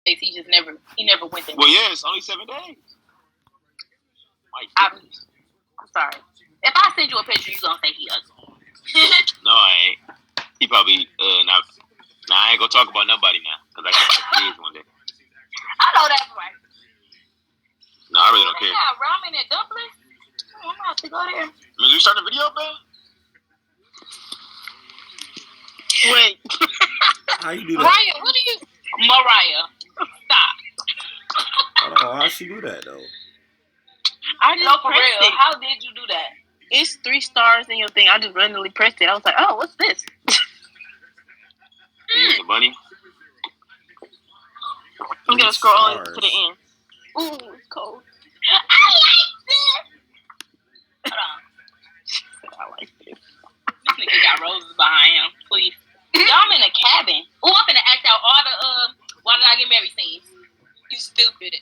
He just never went there. Well, yeah, it's only 7 days. I'm sorry. If I send you a picture, you gonna say he ugly. No, I ain't. He probably now. Nah, I ain't gonna talk about nobody now because I got kids one day. I know that's right. No, I really don't care. Yeah, ramen and dumplings. I'm gonna have to go there. You starting a video, man? Wait. How you do that? Mariah, what do you? Mariah, stop. Oh, how she do that though? I just pressed it. How did you do that? It's 3 stars in your thing. I just randomly pressed it. I was like, oh, what's this? Here's a bunny. I'm gonna scroll all to the end. Ooh, it's cold. I like this. Hold on. I like this. This nigga got roses behind him. Please. Y'all, I'm in a cabin. Ooh, I'm finna act out all the why did I get married scenes. You stupid.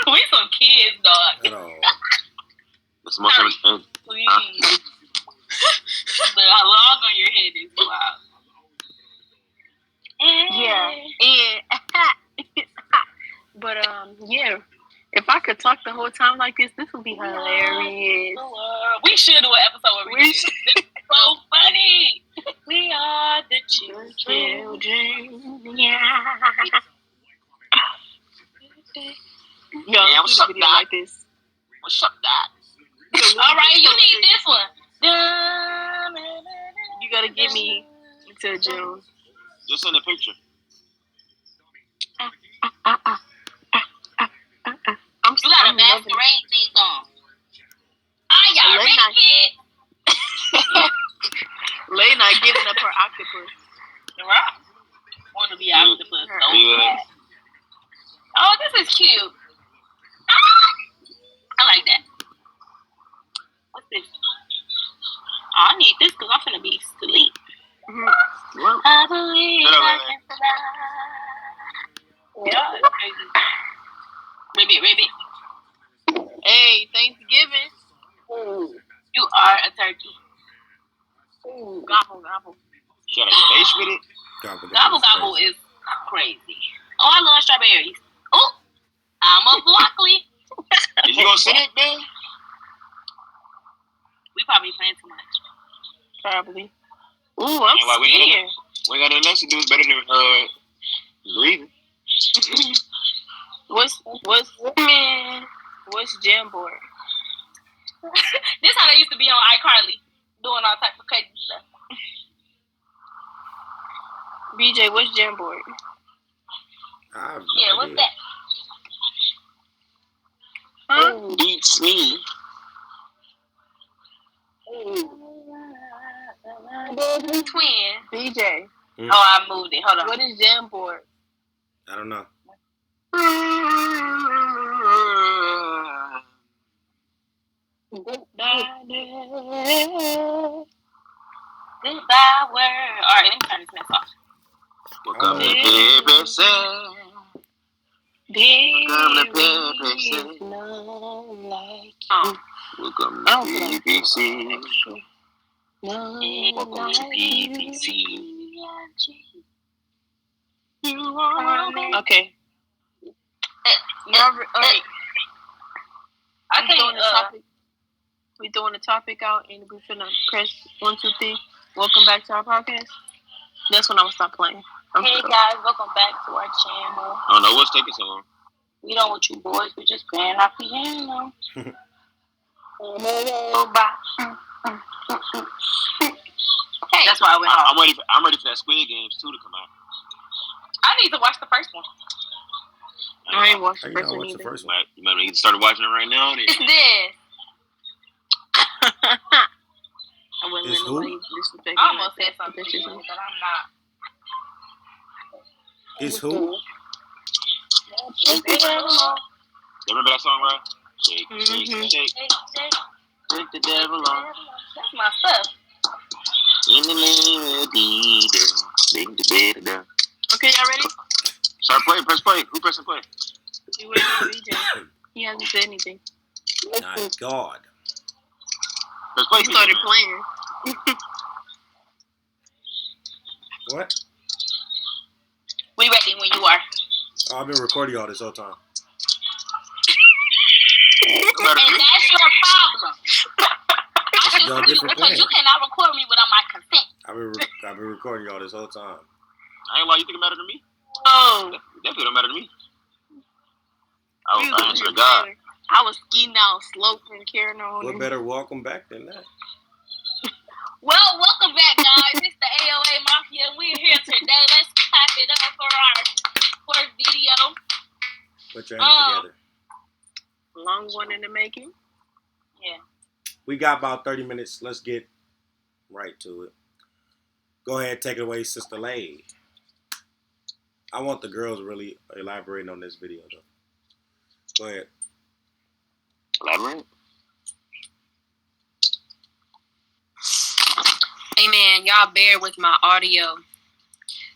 We some kids, dog. It's most of it. Please. The log on your head is wild. Yeah. But yeah. If I could talk the whole time like this would be hilarious. We should do an episode where we should. So funny. We are the children. Yeah. Yeah, what's up, Doc? Like this. What's up, Doc? All right, you need this one. You gotta give me to June. Just send a picture. You got a masquerade thing on. Ah, y'all ready? Late night giving up her octopus. Right. Want to be octopus. Oh, this is cute. I like that. What's this? Oh, I need this because I'm finna be asleep. Mm-hmm. I believe I can fly. Yeah, it's crazy. Ribbit. Hey, Thanksgiving. Ooh. You are a turkey. Ooh. Gobble. Should I face with it? Gobble is crazy. Oh, I love strawberries. Oh, I'm a broccoli. Is you gonna send it, man? We probably playing too much. Probably. Ooh, I'm scared. We ain't got nothing else to do. It's better than breathing. What's Jamboard? This how they used to be on iCarly, doing all type of crazy stuff. BJ, what's Jamboard? Yeah, what's that? Huh? Beats me. Twin. BJ. Oh, I moved it. Hold on. What is Jamboard? I don't know. Goodbye word. All right, let me turn this mess off. Welcome to BBC. Welcome to BBC. Welcome to BBC. Okay. All right. I can't. We throwing the topic out and we finna press 1, 2, 3. Welcome back to our podcast. That's when I'm gonna stop playing. Hey guys, welcome back to our channel. I don't know what's taking so long. We don't want you boys. We're just playing our piano. Hey, that's why I went off. I'm ready for that Squid Games 2 to come out. I need to watch the first one. I ain't watched the first one either. You might need to start watching it right now. It's this. I wouldn't let nobody disrespect me. I almost said something to you, but I'm not. It's who? Remember that song, right? Shake. Take the devil off. That's my stuff. In the name of Jesus, bring the bed down. Okay, y'all ready? Start playing. Press play. Who pressing play? You waiting on BJ. He hasn't said anything. My God. We started playing. What? We ready when you are. Oh, I've been recording y'all this whole time. And that's your problem. I Y'all should get you for because playing. you cannot record me without my consent. I've been recording y'all this whole time. I ain't why you think it matter to me. Oh. Definitely don't matter to me. I was praying to the God. I was skiing down slope and carrying on. What better welcome back than that? Well, welcome back, guys. It's the AOA Mafia. We're here today. Let's clap it up for our first video. Put your hands together. Long one in the making. Yeah. We got about 30 minutes. Let's get right to it. Go ahead, take it away, Sister Lay. I want the girls really elaborating on this video, though. Go ahead. Elaborate? Hey man, y'all bear with my audio.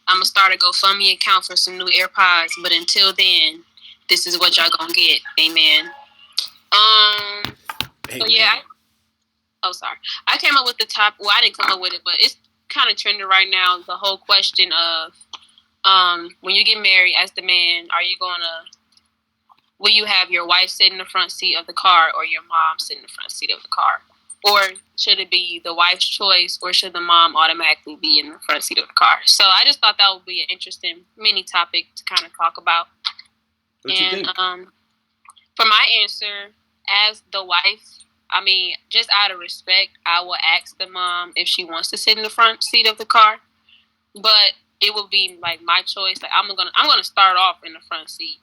I'm gonna start a GoFundMe account for some new AirPods, but until then, this is what y'all gonna get. Amen. So yeah. Sorry. I came up with the top. Well, I didn't come up with it, but it's kind of trending right now. The whole question of, when you get married as the man, will you have your wife sit in the front seat of the car or your mom sit in the front seat of the car? Or should it be the wife's choice, or should the mom automatically be in the front seat of the car? So I just thought that would be an interesting mini topic to kind of talk about. What you think? For my answer, as the wife, I mean, just out of respect, I will ask the mom if she wants to sit in the front seat of the car. But it will be like my choice. Like I'm gonna start off in the front seat.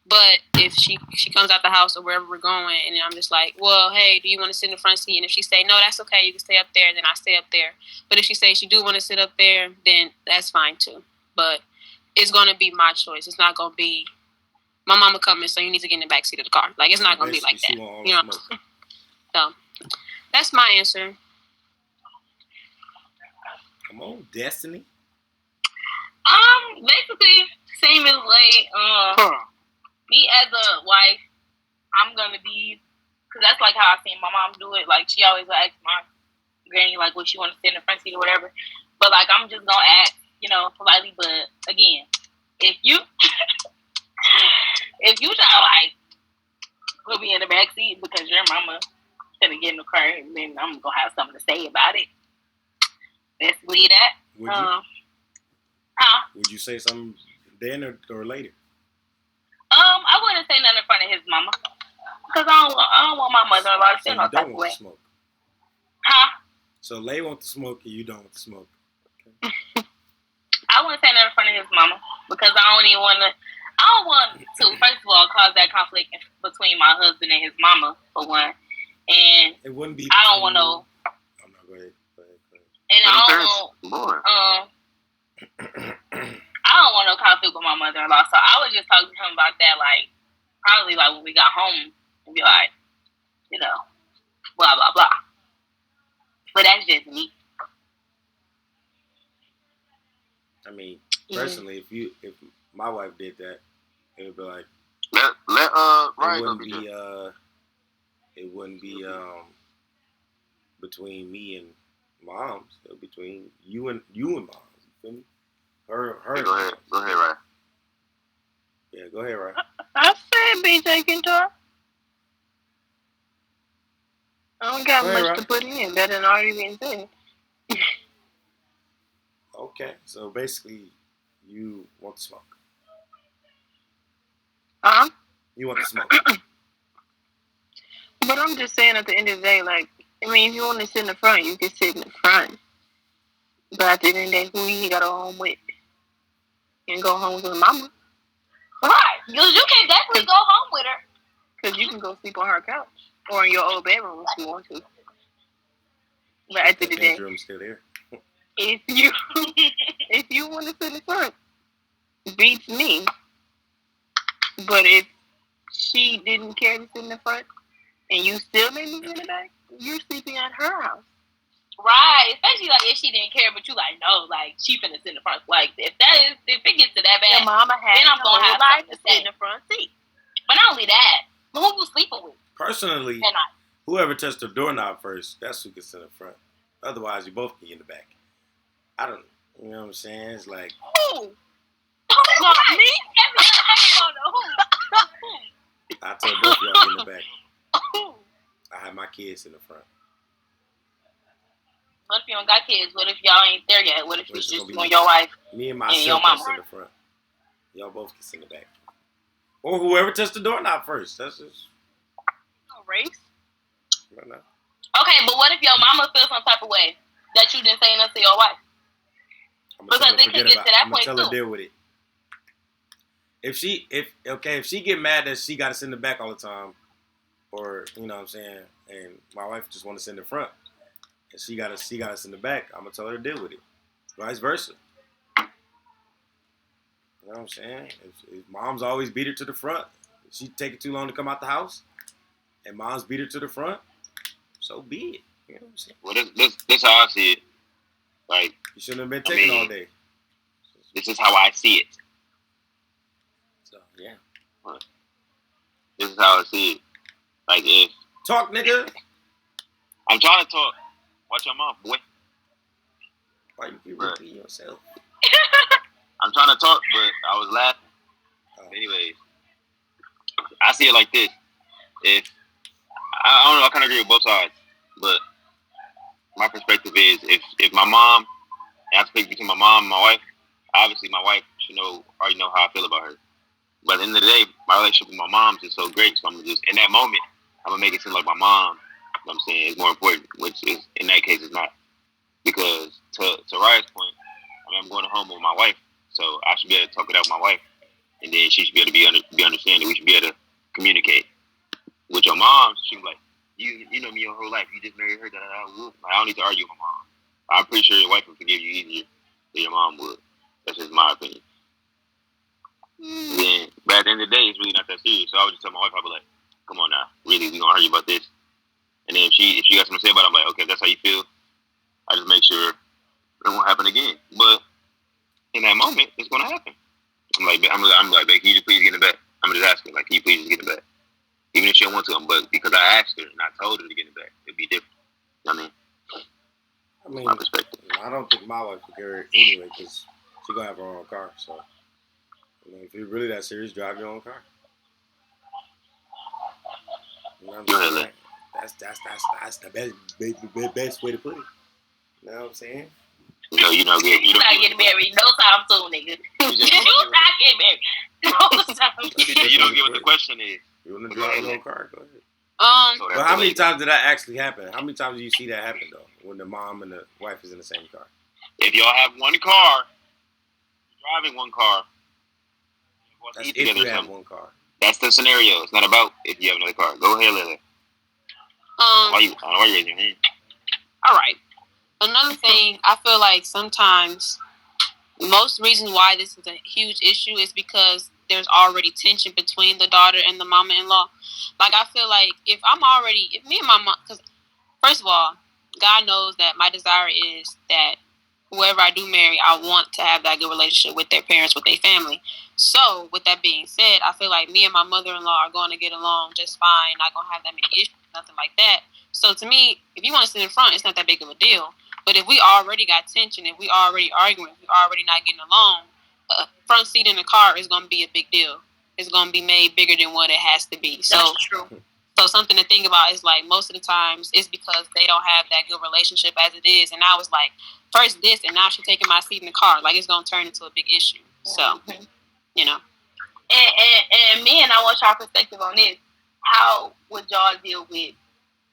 But if she comes out the house or wherever we're going, and I'm just like, well, hey, do you want to sit in the front seat? And if she say, no, that's okay, you can stay up there, then I stay up there. But if she say she do want to sit up there, then that's fine too. But it's going to be my choice. It's not going to be, my mama coming, so you need to get in the back seat of the car. Like, it's not going to be like that. You know? So, that's my answer. Come on, Destiny. Basically, same as like, me as a wife, I'm gonna be, cause that's like how I seen my mom do it. Like she always asks my granny like what she want to sit in the front seat or whatever. But like I'm just gonna ask, politely. But again, if you try to like put me in the back seat because your mama gonna get in the car, then I'm gonna have something to say about it. Let's leave that. Would you? Would you say something then or later? I wouldn't say nothing in front of his mama. Because I don't want my mother-in-law to feel no type of way. Smoke. Huh? So Lay wants to smoke and you don't want to smoke. Okay. I wouldn't say nothing in front of his mama. Because I don't want to, first of all, cause that conflict between my husband and his mama, for one. And it wouldn't be. I don't want no. I'm not going. And I don't want no conflict with my mother-in-law, so I would just talk to him about that, like, probably, like, when we got home, and be like, blah, blah, blah. But that's just me. I mean, personally, if my wife did that, it would be like, it wouldn't be between me and moms. It would be between you and moms. You feel me? Her. Go ahead, Ryan. Yeah, go ahead, Ryan. I said BJ can talk. I don't got much to put in. Better than already been said. Okay, so basically, you want to smoke. Huh? You want to smoke. But I'm just saying, at the end of the day, like, I mean, if you want to sit in the front, you can sit in the front. But at the end of the day, who you got to go home with? You can go home with your mama. Right. You can definitely go home with her. Because you can go sleep on her couch. Or in your old bedroom if you want to. But at the end of the day, bedroom's still there. if you want to sit in the front, beats me. But if she didn't care to sit in the front, and you still made me sit in the back, you're sleeping at her house. Right, especially like if she didn't care, but you like no, like she finna sit in the front. Like if it gets to that bad, your mama has then I'm gonna have life to sit in the front seat. But not only that, but who you sleeping with? Personally, Whoever touched the doorknob first, that's who gets in the front. Otherwise, you both get in the back. I don't. You know what I'm saying? It's like. Who? Not me. I told both of y'all get in the back. I have my kids in the front. What if you don't got kids? What if y'all ain't there yet? What if it's just you and your wife? Me and and myself your that's mama? in the front. Y'all both get in the back. Or whoever touched the doorknob first. That's just. No race. I don't know. Okay, but what if your mama feels some type of way that you didn't say nothing to your wife? Because it could get to that point tell her too. deal with it. If she get mad that she got to sit in the back all the time, or you know what I'm saying, and my wife just want to sit in the front, and she got to sit in the back, I'm gonna tell her to deal with it. Vice versa. You know what I'm saying? If mom's always beat her to the front, if she take it too long to come out the house, and mom's beat her to the front, so be it. You know what I'm saying? Well, this how I see it. Like, you shouldn't have been taking all day. This is how I see it. So yeah. This is how I see it. Like, if Talk, nigga. I'm trying to talk, watch your mouth, boy. Why you keep repeating yourself? I'm trying to talk, but I was laughing. Anyways, I see it like this. If I don't know, I kind of agree with both sides, but my perspective is if my mom, and I speak between my mom and my wife, obviously my wife should already know how I feel about her. But at the end of the day, my relationship with my mom is so great, so I'm just, in that moment, I'm going to make it seem like my mom, you know what I'm saying, is more important, which is, in that case, it's not. Because to Raya's point, I'm going home with my wife, so I should be able to talk it out with my wife, and then she should be able to be understanding. We should be able to communicate. With your mom, she's like, you know me your whole life. You just married her. I don't need to argue with my mom. I'm pretty sure your wife would forgive you easier than your mom would. That's just my opinion. Then, but at the end of the day, it's really not that serious. So I would just tell my wife, I'd be like, come on now, really, we gonna argue about this? And then if she got something to say about it, I'm like, okay, if that's how you feel, I just make sure it won't happen again. But in that moment, it's gonna happen. I'm like, babe, can you just please get in the back? I'm just asking, like, can you please just get in the back? Even if she don't want to, but because I asked her and I told her to get in the back, it'd be different. You know what I mean? My perspective. I don't think my wife would care anyway because she's gonna have her own car. So, I mean, if you're really that serious, drive your own car. You know what I'm saying? That's the best way to put it. You know what I'm saying? You not getting married no time soon, nigga. You not getting married no time soon. You don't get what the question is. You want to drive your own car? Go ahead. So but how many times did that actually happen? How many times do you see that happen though? When the mom and the wife is in the same car? If y'all have one car, you're driving one car. That's if you have one car. That's the scenario. It's not about if you have another car. Go ahead, Lily. Why you raising your hand? All right. Another thing, I feel like sometimes most reason why this is a huge issue is because there's already tension between the daughter and the mama-in-law. Like, I feel like if me and my mom, because first of all, God knows that my desire is that whoever I do marry, I want to have that good relationship with their parents, with their family. So, with that being said, I feel like me and my mother-in-law are going to get along just fine, not going to have that many issues, nothing like that. So, to me, if you want to sit in front, it's not that big of a deal. But if we already got tension, if we already arguing, if we already not getting along, front seat in the car is going to be a big deal. It's going to be made bigger than what it has to be. So, that's true. So something to think about is like most of the times it's because they don't have that good relationship as it is. And I was like, first this, and now she's taking my seat in the car. Like, it's going to turn into a big issue. So, you know. And me, and I want y'all perspective on this. How would y'all deal with,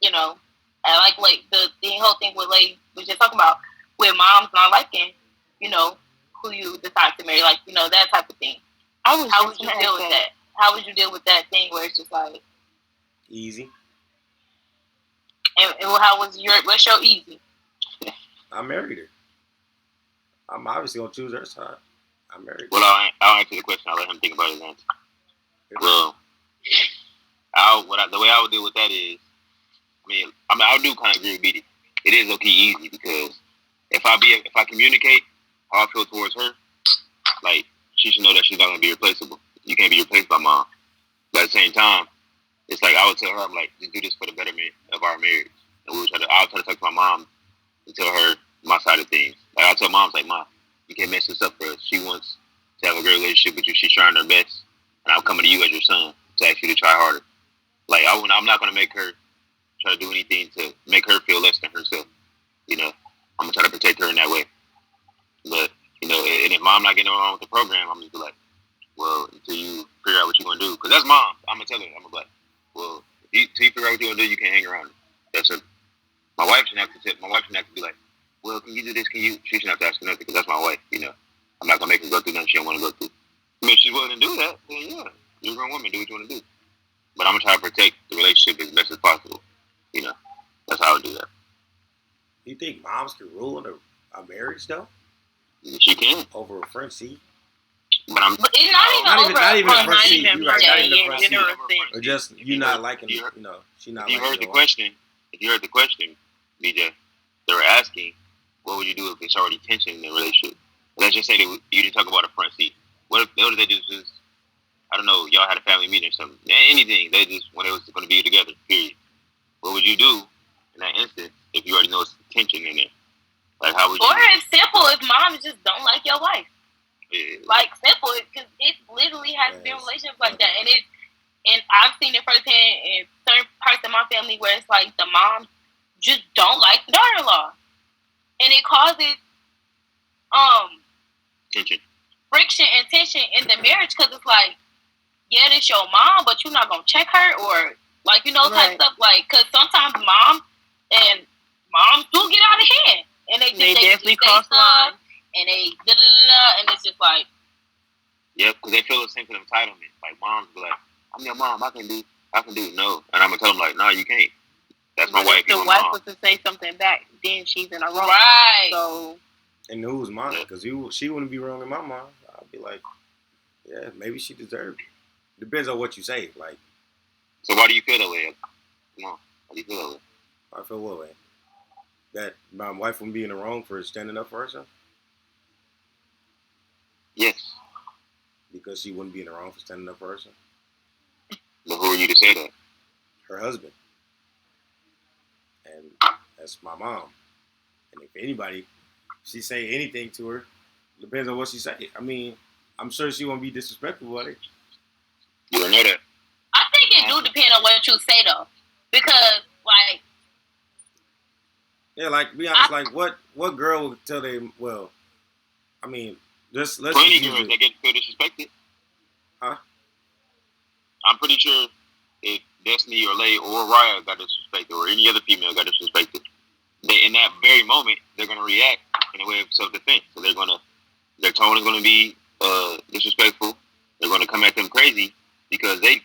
you know, like the whole thing with Lady was just talking about, with moms not liking, you know, who you decide to marry, like, you know, that type of thing. How would you deal with that? How would you deal with that thing where it's just like easy? And what's your easy? I married her. I'm obviously gonna choose her side. I married her. Well, I'll answer the question. I'll let him think about his answer. Well, the way I would deal with that is, I do kind of agree with BD. It is okay easy because if I communicate how I feel towards her, like, she should know that she's not gonna be replaceable. You can't be replaced by mom. But at the same time, it's like I would tell her, I'm like, just do this for the betterment of our marriage. And I'll try to talk to my mom and tell her my side of things. Like I'll tell moms, like, Mom, you can't mess this up for us. She wants to have a great relationship with you. She's trying her best, and I'm coming to you as your son to ask you to try harder. Like I'm not gonna make her try to do anything to make her feel less than herself. You know, I'm gonna try to protect her in that way. But you know, and if mom not getting along with the program, I'm just be like, well, until you figure out what you're gonna do, because that's mom. I'm gonna tell her, I'm gonna be like, well, until you figure out what you're gonna do, you can't hang around. That's her. My wife shouldn't have to. My wife shouldn't have to be like, well, can you do this? Can you? She shouldn't have to ask for nothing because that's my wife. You know, I'm not gonna make her go through nothing she don't want to go through. I mean, if she's willing to do that, then yeah, you're a grown woman. Do what you want to do. But I'm gonna try to protect the relationship as best as possible. You know, that's how I would do that. You think moms can ruin a marriage though? She can over a front seat. But it's not even a front seat. You're right. Not even a front seat. Or or just you not liking, you know, she not. If you heard the question, DJ, they were asking, what would you do if there's already tension in the relationship? Let's just say that you didn't talk about a front seat. What if they just I don't know, y'all had a family meeting or something. Anything. They just when they was going to be together. Period. What would you do in that instance if you already know it's tension in there? Like how would you? Or it's simple if moms just don't like your wife. Yeah. Like simple, because it literally has been relationships like that, and I've seen it firsthand in certain parts of my family where it's like the moms just don't like the daughter-in-law, and it causes tension, friction, and tension in the marriage because it's like, yeah, this your mom, but you're not gonna check her or like type stuff like because sometimes moms do get out of hand and they definitely cross lines. And they and it's just like, yeah, because they feel a sense of entitlement. Like moms be like, I'm your mom, I can do. No, and I'm gonna tell them like, no, you can't. That's my wife. The wife was to say something back, then she's in a wrong. Right. So, and who's mine? Because she wouldn't be wrong in my mind. I'd be like, yeah, maybe she deserved it. Depends on what you say. Like, so why do you feel that way? Come on, why do you feel that way? I feel what way? That my wife wouldn't be in the wrong for standing up for herself. Yes. Because she wouldn't be in the wrong for standing up for herself. But who are you to say that? Her husband. And that's my mom. And if anybody, she say anything to her, depends on what she say. I mean, I'm sure she won't be disrespectful about it. You don't know that. I think it do depend on what you say though. Because like, yeah, like be honest, like what girl would tell them? Well, I mean, let's plenty girls that feel disrespected. Huh? I'm pretty sure if Destiny or Lay or Raya got disrespected or any other female got disrespected, in that very moment they're gonna react in a way of self-defense. So their tone is gonna be disrespectful. They're gonna come at them crazy because they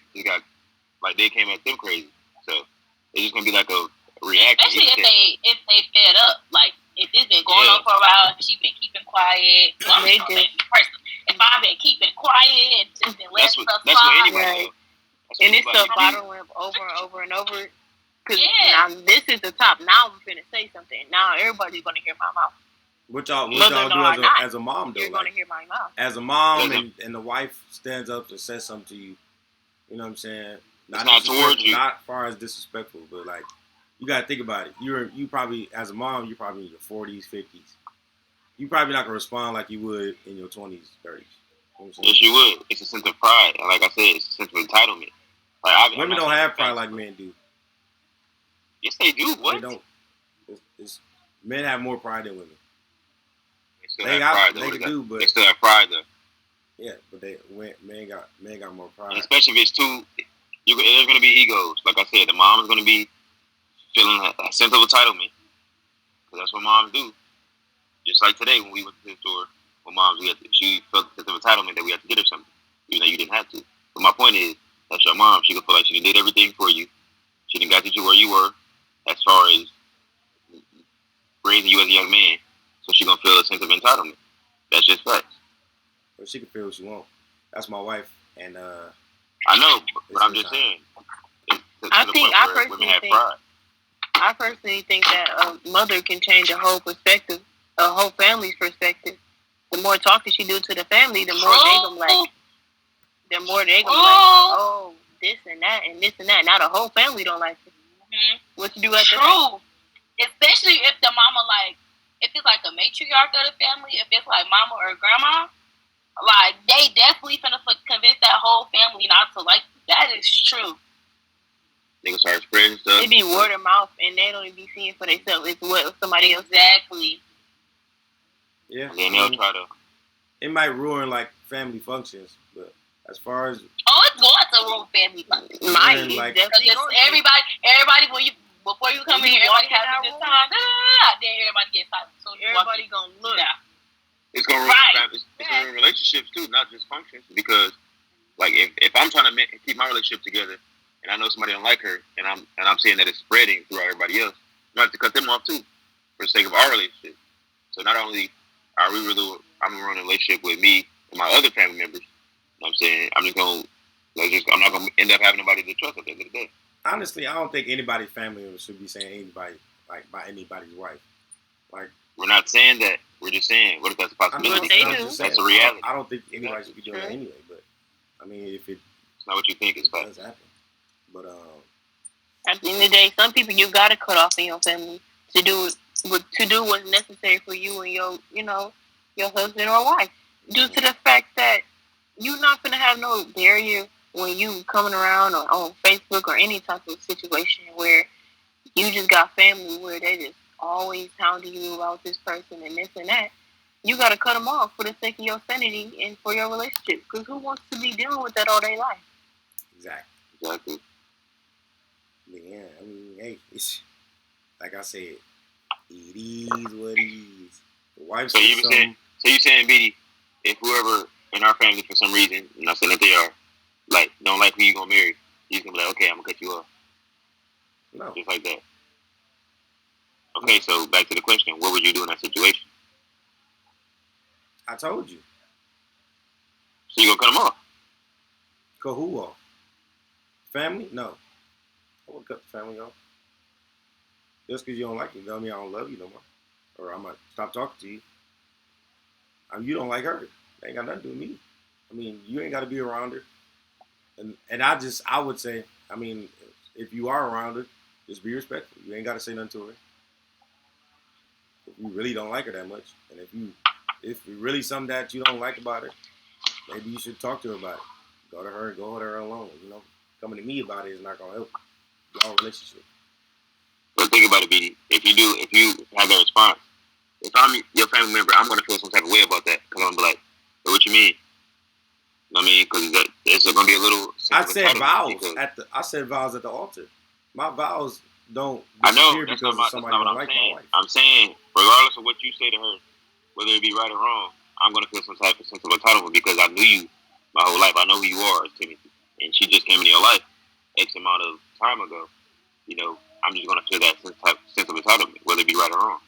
came at them crazy. So it's just gonna be like a reaction. Especially if they fed up, like. If it's been going on for a while, she been keeping quiet. Well, if I've been keeping quiet and just been letting stuff slide. Right. And it's stuff bottling up over and over and over. Because now this is the top. Now I'm finna say something. Now everybody's gonna hear my mouth. What y'all do as a mom though? You're gonna hear my mouth. As a mom and the wife stands up and says something to you. You know what I'm saying? Not towards you. Not far as disrespectful, but like. You gotta think about it. You probably, as a mom, you're probably in your 40s, 50s. You probably not gonna respond like you would in your 20s, 30s. Yes, you would. It's a sense of pride, and like I said, it's a sense of entitlement. Like women don't have pride like men do. Yes, they do. What? They don't. Men have more pride than women. They do, but they still have pride though. Yeah, but men got more pride. And especially if it's two, there's gonna be egos. Like I said, the mom is gonna be feeling a sense of entitlement, because that's what moms do. Just like today when we went to the store with moms, she felt a sense of entitlement that we had to get her something, even though you didn't have to. But my point is, that's your mom. She can feel like she did everything for you. She done got you where you were, as far as raising you as a young man. So she gonna feel a sense of entitlement. That's just facts. Well, she can feel what she wants. That's my wife, and I know, but I'm just saying. I personally think that a mother can change a whole perspective, a whole family's perspective. The more talking she do to the family, the more they gonna like. The more they gonna like, oh, this and that and this and that. Now the whole family don't like it. Mm-hmm. What you do after that? True. Especially if the mama, like, if it's like a matriarch of the family, if it's like mama or grandma, like, they definitely finna convince that whole family not to like you. That is true. Niggas start spreading stuff. It be word of mouth, and they don't even be seeing for themselves. It's what somebody else. Exactly. Yeah. And then they'll try to. It might ruin like family functions, but as far as Oh, it's going to ruin family functions. Might like- definitely Because everybody before you come in, everybody has a good time. Then everybody gets silent. So everybody gonna look. Yeah. It's gonna ruin families. It's gonna ruin relationships too, not just functions. Because, like, if I'm trying to keep my relationship together, and I know somebody don't like her, and I'm seeing that it's spreading through everybody else, you have to cut them off too, for the sake of our relationship. So not only are we really, I'm running a relationship with me and my other family members. You know what I'm saying? I'm not gonna end up having nobody to trust at the end of the day. honestly, I don't think anybody's family member should be saying anybody like by anybody's wife. Like, We're not saying that. We're just saying, what if that's a I mean, possibility? They I'm do. just That's saying, a reality. I don't think anybody should be doing that anyway. But I mean, if it It's not what you think. It's does fact. happen, but At the end of the day, some people you gotta cut off in your family to do what's necessary for you and your husband or wife. Due to the fact that you're not gonna have no barrier when you coming around or on Facebook or any type of situation where you just got family where they just always hounding you about this person and this and that. You gotta cut them off for the sake of your sanity and for your relationship. Because who wants to be dealing with that all day life? Exactly. But yeah, I mean, hey, it's like I said, it is what it is. The wife So said you something. saying, BD, if whoever in our family for some reason, I'm not saying that they are, like, don't like who you gonna marry, you're gonna be like, okay, I'm gonna cut you off. No, Just like that. Okay, so back to the question, what would you do in that situation? I told you. So you gonna cut them off? Cut who off? Family? No. I won't cut the family off. Just because you don't like me, doesn't mean I don't love you no more. Or I'm going to stop talking to you. I mean, you don't like her. That ain't got nothing to do with me. I mean, you ain't got to be around her. And I would say, I mean, if you are around her, just be respectful. You ain't got to say nothing to her. If you really don't like her that much, and if you really something that you don't like about her, maybe you should talk to her about it. Go to her alone. You know, coming to me about it is not gonna help y'all relationship. But think about it, BD. If you have that response, if I'm your family member, I'm gonna feel some type of way about that. Cause I'm gonna be like, hey, what you mean? You know what I mean? Cause it's gonna be a little. I said vows at the altar. My vows don't disappear because of somebody don't like my wife. I'm saying, regardless of what you say to her, whether it be right or wrong, I'm gonna feel some type of sense of entitlement because I knew you my whole life. I know who you are, Timothy, and she just came into your life X amount of time ago. You know, I'm just gonna feel that sense of entitlement, whether it be right or wrong,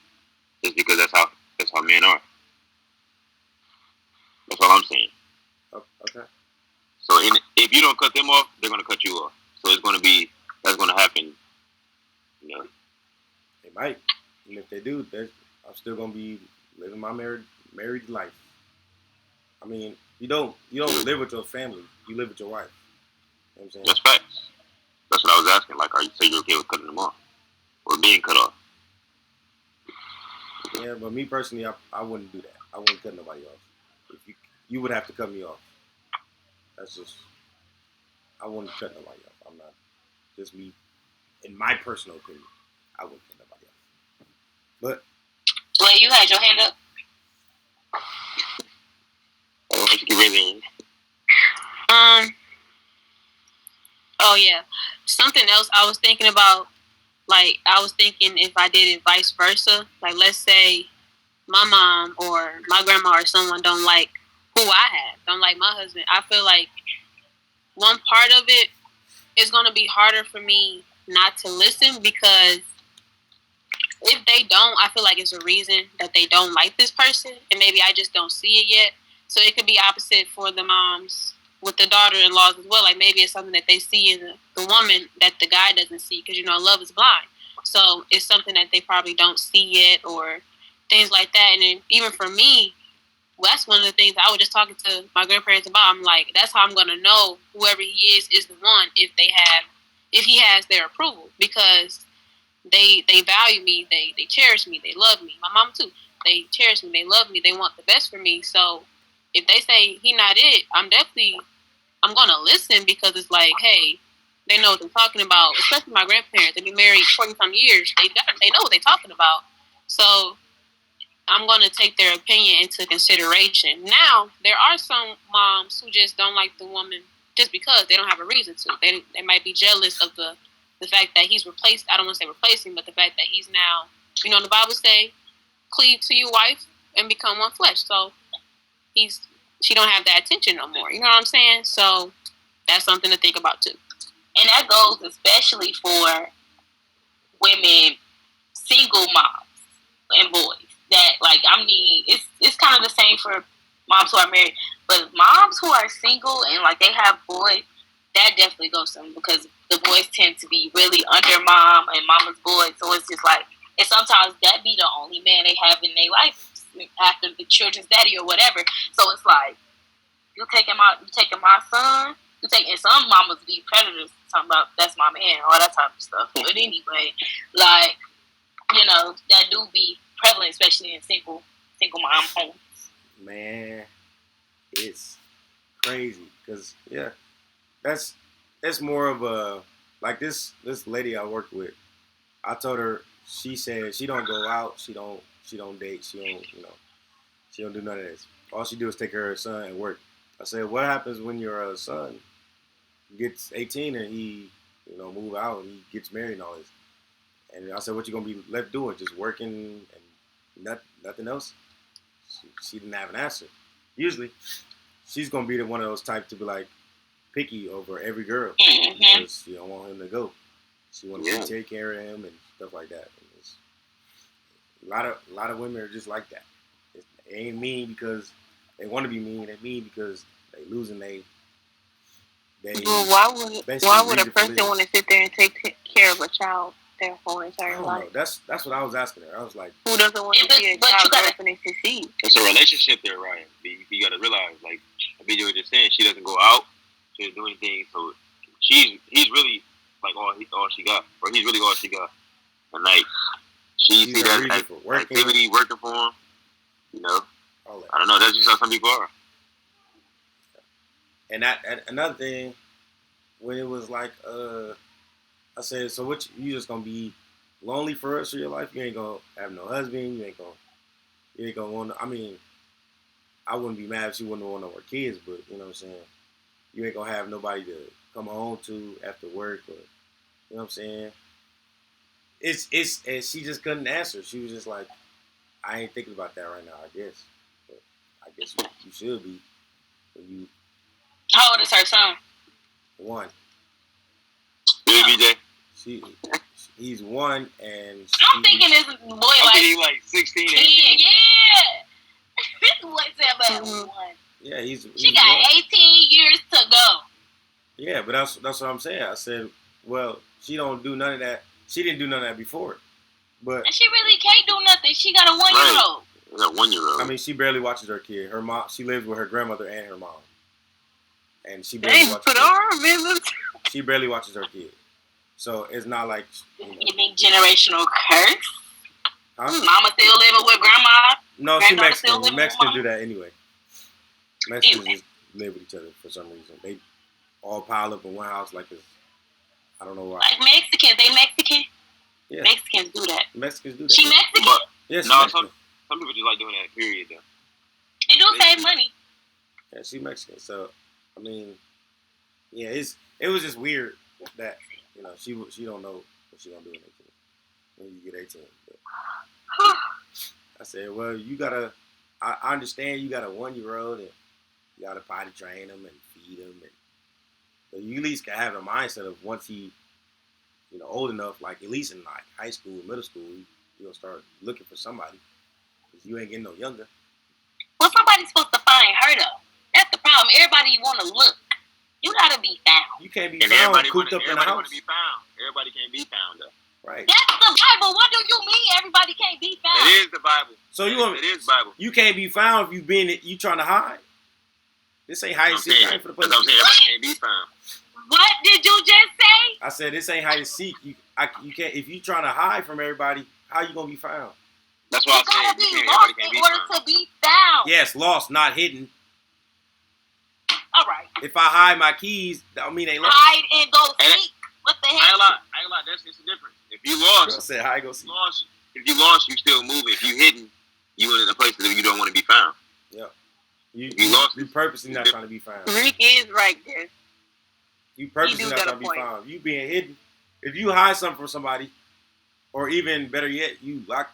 just because that's how men are. That's all I'm saying. Okay. So if you don't cut them off, they're gonna cut you off. So that's gonna happen. You know. They might, and if they do, I'm still gonna be living my married life. I mean, you don't live with your family. You live with your wife. You know what I'm saying? That's facts. That's what I was asking. Like, are you saying you're okay with cutting them off or being cut off? Yeah, but me personally, I wouldn't do that. I wouldn't cut nobody off. If you would have to cut me off. That's just, I wouldn't cut nobody off. I'm not, just me, in my personal opinion, I wouldn't cut nobody off. But Wait, you had your hand up? Why don't you keep raising it? Oh yeah, something else I was thinking about. Like, I was thinking if I did it vice versa. Like, let's say my mom or my grandma or someone don't like who I have, don't like my husband. I feel like one part of it is going to be harder for me not to listen, because if they don't, I feel like it's a reason that they don't like this person, and maybe I just don't see it yet. So it could be opposite for the moms with the daughter-in-laws as well. Like, maybe it's something that they see in the woman that the guy doesn't see, because, love is blind. So it's something that they probably don't see yet, or things like that. And then even for me, that's one of the things I was just talking to my grandparents about. I'm like, that's how I'm gonna know whoever he is the one if he has their approval, because they value me, they cherish me, they love me. My mom too. They cherish me, they love me, they want the best for me. So if they say he not it, I'm gonna listen, because it's like, hey, they know what they're talking about. Especially my grandparents. They've been married 40-some years. They know what they're talking about. So I'm going to take their opinion into consideration. Now, there are some moms who just don't like the woman just because they don't have a reason to. They might be jealous of the fact that he's replaced. I don't want to say replacing, but the fact that he's now, the Bible say, cleave to your wife and become one flesh. So she don't have that attention no more. You know what I'm saying? So that's something to think about too. And that goes especially for women, single moms and boys. That, it's kind of the same for moms who are married. But moms who are single and, they have boys, that definitely goes to them, because the boys tend to be really under mom and mama's boys. So it's just and sometimes that be the only man they have in their life after the children's daddy or whatever. So it's you taking my son. And some mamas be predators, talking about that's my man, all that type of stuff. But anyway, that do be prevalent, especially in single mom homes. Man, it's crazy, because that's more of a this lady I worked with. I told her, she said she don't go out, she don't date, she don't do none of this. All she do is take care of her son and work. I said, what happens when your son gets 18 and he, move out and he gets married and all this? And I said, what you gonna be left doing? Just working and nothing else? She didn't have an answer. Usually, she's gonna be one of those types to be picky over every girl, because she don't want him to go. She wants to take care of him and stuff like that. And a lot of women are just like that. They ain't mean because they want to be mean. They mean because they losing they. Well, why would a person want to sit there and take care of a child their whole entire life? That's what I was asking her. I was like, who doesn't want to see a child grow up and succeed? It's a relationship there, Ryan. You got to realize, Abidja was just saying, she doesn't go out, she doesn't do anything, so he's really all she got, or he's really all she got, and she see that activity working for him. I don't know. That's just how some people are. And another thing, when it was I said, so what, you just gonna be lonely for the rest of your life? You ain't gonna have no husband. You ain't gonna want. I mean, I wouldn't be mad if she wouldn't want no more kids, but you know what I'm saying. You ain't gonna have nobody to come home to after work, or you know what I'm saying. It's and she just couldn't answer. She was just like, I ain't thinking about that right now. I guess, but I guess you should be. When you. How old is her son? 1. BJ. He's 1, and I'm thinking this boy he's 16. 10, yeah. This boy said about 1. Yeah, he's she got 18 years to go. Yeah, but that's what I'm saying. I said, well, she don't do none of that. She didn't do none of that before, but and she really can't do nothing. She got a 1-year-old. Got 1-year-old. I mean, she barely watches her kid. Her mom, she lives with her grandmother and her mom, and she barely watches her kid. She barely watches her kid. So it's not like You think generational curse? Huh? Mama still living with grandma? No, she Mexican. Mexicans do that anyway. Mexicans just live with each other for some reason. They all pile up in one house like this. I don't know why. Like Mexicans, they Mexican? Yeah. Mexicans do that. Mexicans do that. She Mexican? But, yes, no, Mexican. some people just like doing that, period, though. They do save money. Yeah, she Mexican. So, I mean, yeah, it was just weird that, she don't know what she gonna do when you get 18. But I said, well, I understand you got a 1-year-old and you gotta potty train him and feed him, but you at least can have a mindset of once he, old enough, at least in high school, middle school, you're gonna start looking for somebody, because you ain't getting no younger. Well, somebody's supposed to find her though. That's the problem. Everybody want to look. You gotta be found. You can't be found cooped up in the house. Everybody can't be found though. Right. That's the Bible. What do you mean everybody can't be found? It is the Bible. So you want It is Bible. you can't be found if you trying to hide. This ain't hide and seek. I ain't for the That's police. what I'm saying. Everybody can't be found. What did you just say? I said this ain't hide and seek. You can't if you trying to hide from everybody. How you gonna be found? That's why You I gotta said be everybody lost can't in be order found. to be found. Yes, lost, not hidden. All right. If I hide my keys, that don't mean they lost. Hide and go And seek. What the I heck? ain't gonna lie. That's just different. If you lost, I said hide go see. if you lost, you still moving. If you hidden, you in a place that you don't want to be found. Yeah. You lost. You purposely not trying to be found. Rick is right there. You purposely You do not got a trying to be point. found. You being hidden. If you hide something from somebody, or even better yet, you lock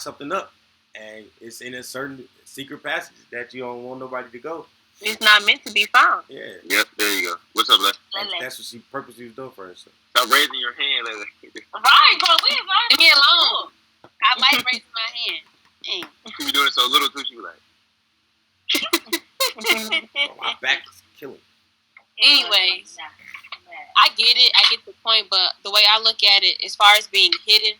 something up, and it's in a certain secret passage that you don't want nobody to go. It's not meant to be found. Yeah. Yep, there you go. What's up, Les? That's what she purposely was doing for herself. Stop raising your hand, Les. Right, bro. We is not Leave me alone. I like raising my hand. Dang. You be doing it so little too. She be like, Oh, my back is killing me. Anyways, I get it. I get the point, but the way I look at it, as far as being hidden,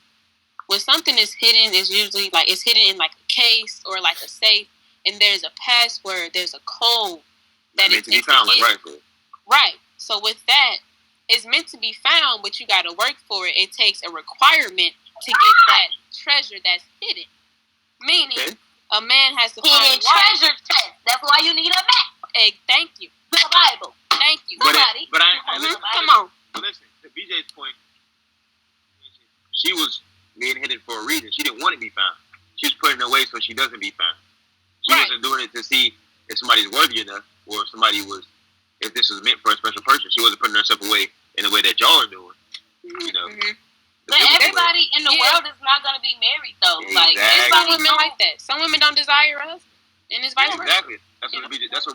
when something is hidden, is usually like it's hidden in like a case or like a safe, and there's a password, there's a code that meant it to be takes to found, like get. right there. Right. So with that, it's meant to be found, but you got to work for it. It takes a requirement to get that treasure that's hidden. Meaning, Okay. a man has to find Hidden a wife. treasure chest. That's why you need a map. Hey, thank you. The Bible. Thank you. But Somebody. listen, Come on. listen, to BJ's point, she was being hidden for a reason. She didn't want to be found. She was putting away so she doesn't be found. She Right. wasn't doing it to see if somebody's worthy enough or if this was meant for a special person. She wasn't putting herself away in the way that y'all are doing. You know. Mhm. The But biblical way. everybody in the Yeah. world is not going to be married, though. Like, Exactly. There's some everybody women like that. Some women don't desire us, and it's vice versa. Exactly. That's what BJ. That's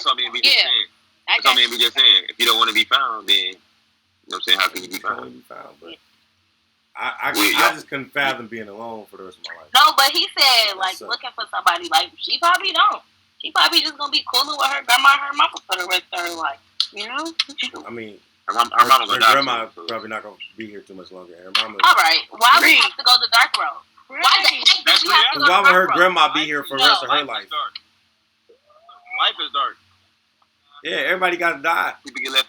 all me and BJ Yeah. saying. I That's all got me you. and BJ saying. If you don't want to be found, then you know what I'm saying. How can you be You can't found? be found, but I Yeah. just couldn't fathom being alone for the rest of my life. No, but he said, like, That's looking for somebody. Like, she probably don't. She probably just going to be cooling with her grandma and her mama for the rest of her life. You know? I mean, Her mama her gonna die. grandma too, so- probably not gonna be here too much longer. Her mama. All right. Why we Right. have to go the dark road? Why the heck do That's we have to what- go the Why would her dark road? grandma be here for the rest of her life? Is dark. Life is dark. Yeah, everybody got to die. People get left.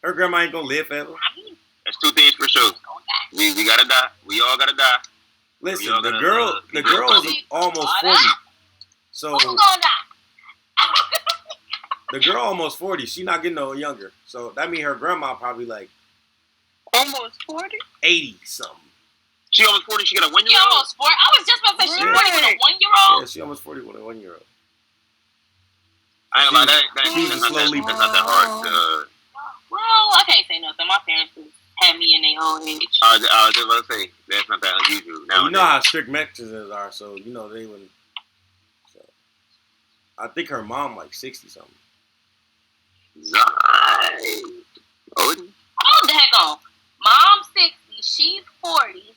Her grandma ain't gonna live forever. I mean, That's two things for sure. We gotta die. We all gotta die. Listen, We all the gotta, girl is almost 40. So who gonna die? the girl almost 40. She not getting no younger. So that means her grandma probably like Almost 40? 80 something. She almost 40. She got a She 1-year-old. almost 40. I was just about to say she Yeah. 40 with a 1-year-old. Yeah, she almost 40 with a 1-year-old. I ain't like that. She was slowly- That's not that hard. Well, I can't say nothing. My parents had me in their old age. I was just about to say that's not that unusual. And you know how strict Mexicans are, so you know they wouldn't. So I think her mom like 60 something. Hold Hold the heck on. Mom's 60. She's 40.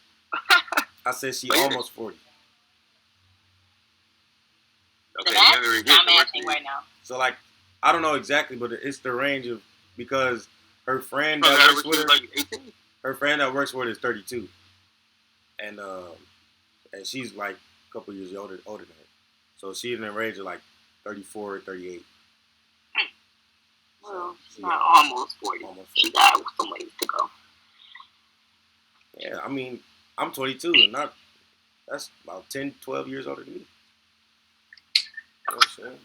I said she Wait a almost 40. Okay, So that's younger it I'm gets, the worse asking it right is. now. So like I don't know exactly, but it's the range of because her friend Oh, that that works was with her, like 18. her friend that works with her is 32, and she's like a couple years older than her, so she's in the range of like 34 or 38. Well, she not almost 40. almost She 40. got some ways to go. Yeah, I mean I'm 22 and that's about 10, 12 years older than me. You know what I'm saying?